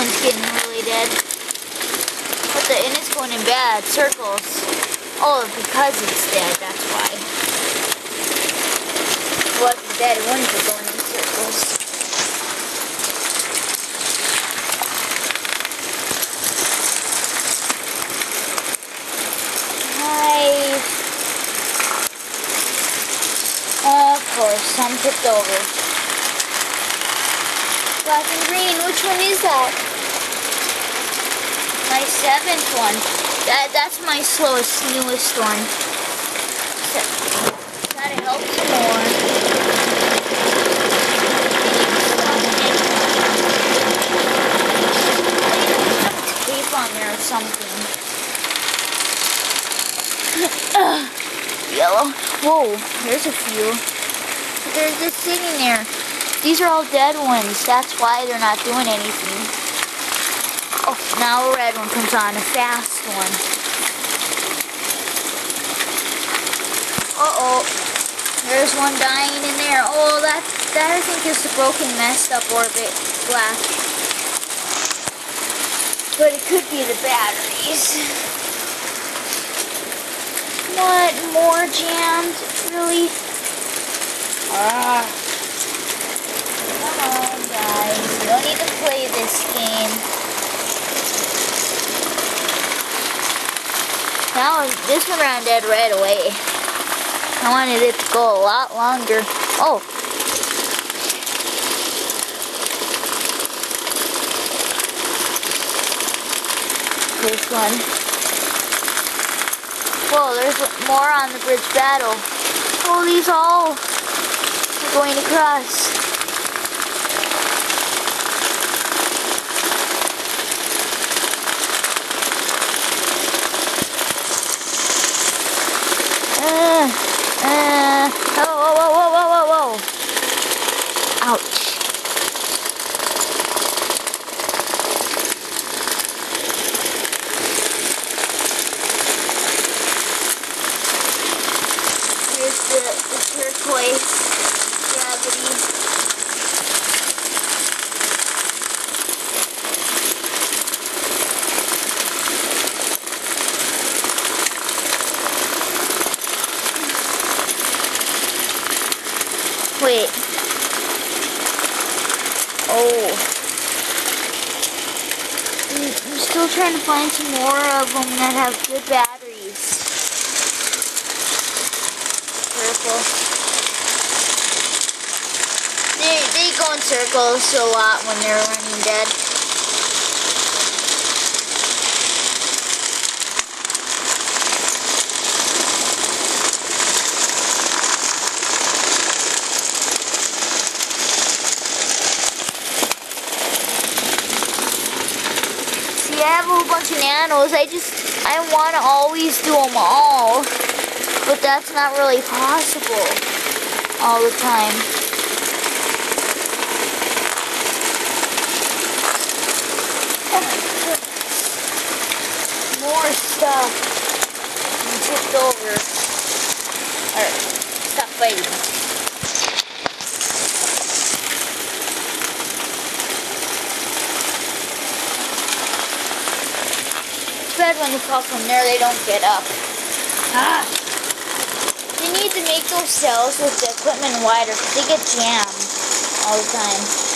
one's getting really dead. And it's going in bad circles. Oh, because it's dead, that's why. If it wasn't dead, it wouldn't be going in circles. Of course, some tipped over. Black and green, which one is that? My 7th one. That's my slowest, newest one. Gotta help some more. Some tape on there or something. Yellow. Whoa, there's a few. They're just sitting there. These are all dead ones. That's why they're not doing anything. Oh, now a red one comes on, a fast one. Uh-oh. There's one dying in there. Oh, that I think is the broken, messed up orbit black. But it could be the batteries. What? More jammed? Really? Come on, guys. You don't need to play this game. Now, this one ran dead right away. I wanted it to go a lot longer. Oh. This one. Whoa, there's more on the bridge battle. Oh, these all are going across. Whoa. Ouch. The turquoise gravity. Wait. Oh. I'm still trying to find some more of them that have good batteries. They go in circles a lot when they're running dead. See, I have a whole bunch of nanos. I want to always do them all. But that's not really possible all the time. More stuff. I'm tipped over. Alright, stop fighting. It's bad when you fall from there, they don't get up. You need to make those cells with the equipment wider because they get jammed all the time.